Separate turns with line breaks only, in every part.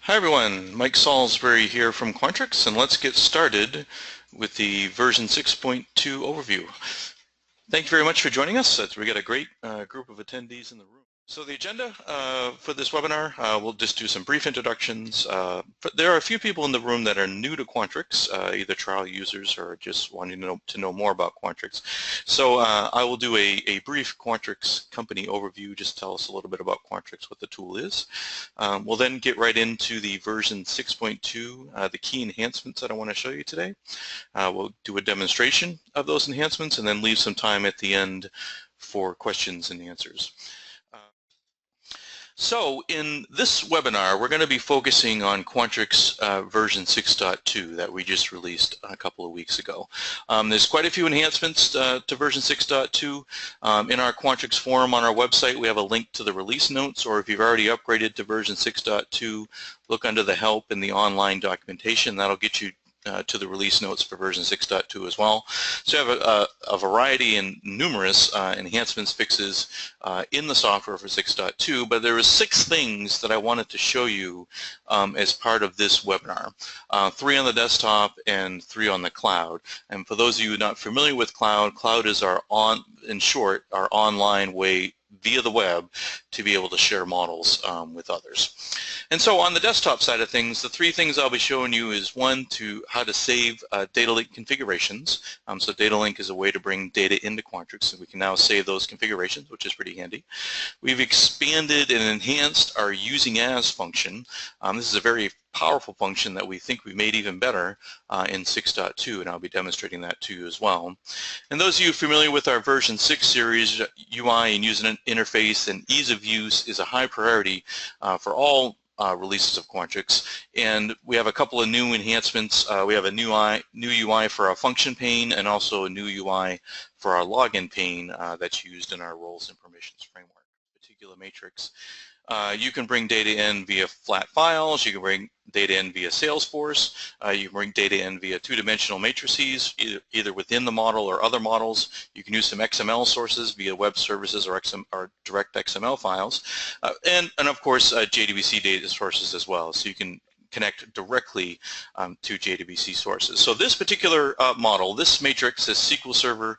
Hi everyone, Mike Salisbury here from Quantrix, and let's get started with the version 6.2 overview. Thank you very much for joining us. We got a great group of attendees in the room. So the agenda for this webinar, we'll just do some brief introductions. But there are a few people in the room that are new to Quantrix, either trial users or just wanting to know more about Quantrix. So I will do a brief Quantrix company overview, just tell us a little bit about Quantrix, what the tool is. We'll then get right into the version 6.2, the key enhancements that I want to show you today. We'll do a demonstration of those enhancements and then leave some time at the end for questions and answers. So in this webinar, we're going to be focusing on Quantrix version 6.2 that we just released a couple of weeks ago. There's quite a few enhancements to version 6.2. In our Quantrix forum on our website, we have a link to the release notes, or if you've already upgraded to version 6.2, look under the help in the online documentation. That'll get you to the release notes for version 6.2 as well. So you have a variety and numerous enhancements, fixes in the software for 6.2, but there are 6 things that I wanted to show you as part of this webinar. 3 on the desktop and 3 on the cloud. And for those of you not familiar with Qloud, Qloud is our online way via the web to be able to share models with others. And so on the desktop side of things, the 3 things I'll be showing you is one, how to save data link configurations. So data link is a way to bring data into Quantrix, and we can now save those configurations, which is pretty handy. We've expanded and enhanced our using as function. This is a very powerful function that we think we made even better in 6.2, and I'll be demonstrating that to you as well. And those of you familiar with our version 6 series, UI and user interface and ease of use is a high priority for all releases of Quantrix, and we have a couple of new enhancements. We have a new UI for our function pane and also a new UI for our login pane that's used in our roles and permissions framework. Particular matrix. You can bring data in via flat files, you can bring data in via Salesforce, you can bring data in via 2-dimensional matrices, either within the model or other models. You can use some XML sources via web services or direct XML files, and of course JDBC data sources as well, so you can connect directly to JDBC sources. So this particular model, this matrix, this SQL Server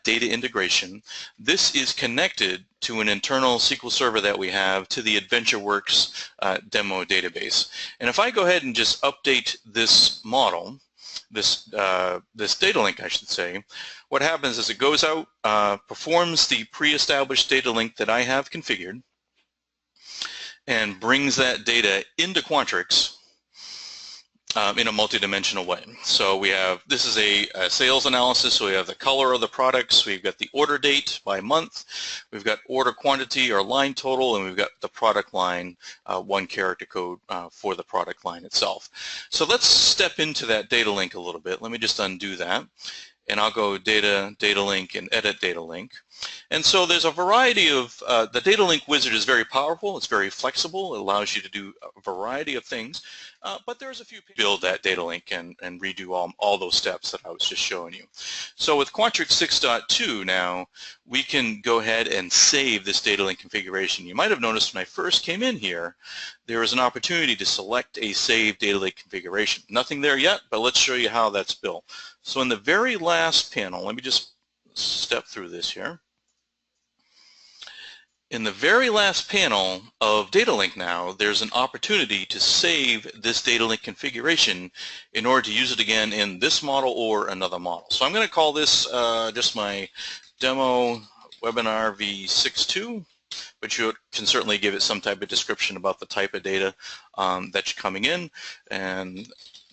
data integration, this is connected to an internal SQL Server that we have to the AdventureWorks demo database. And if I go ahead and just update this model, this data link, I should say, what happens is it goes out, performs the pre-established data link that I have configured, and brings that data into Quantrix in a multi-dimensional way. So we have, this is a sales analysis, so we have the color of the products, we've got the order date by month, we've got order quantity or line total, and we've got the product line, 1 character code for the product line itself. So let's step into that data link a little bit. Let me just undo that. And I'll go data link, and edit data link. And so there's a variety of, the data link wizard is very powerful, it's very flexible, it allows you to do a variety of things, but there's a few people build that data link and redo all those steps that I was just showing you. So with Quantrix 6.2 now, we can go ahead and save this data link configuration. You might have noticed when I first came in here, there was an opportunity to select a save data link configuration. Nothing there yet, but let's show you how that's built. So in the very last panel, let me just step through this here. In the very last panel of data link now, there's an opportunity to save this data link configuration in order to use it again in this model or another model. So I'm going to call this just my demo webinar v62, but you can certainly give it some type of description about the type of data that's coming in. And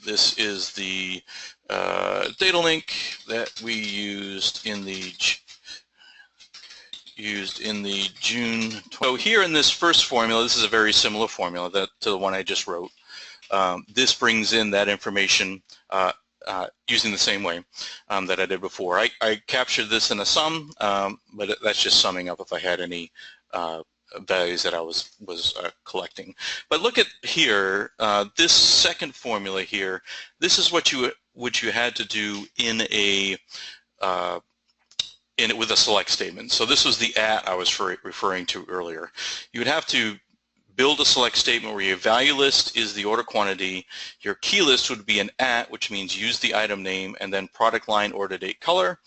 this is the data link that we used in the June. So here in this first formula, this is a very similar formula to the one I just wrote. This brings in that information using the same way that I did before. I captured this in a sum, but that's just summing up if I had any values that I was collecting. But look at here, this second formula here. This is what you had to do in a with a select statement. So this was the @ I was referring to earlier. You would have to build a select statement where your value list is the order quantity, your key list would be an @ which means use the item name, and then product line, order date, color,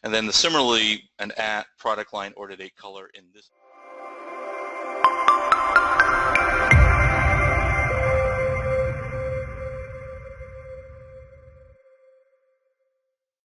and then similarly an @ product line, order date, color in this.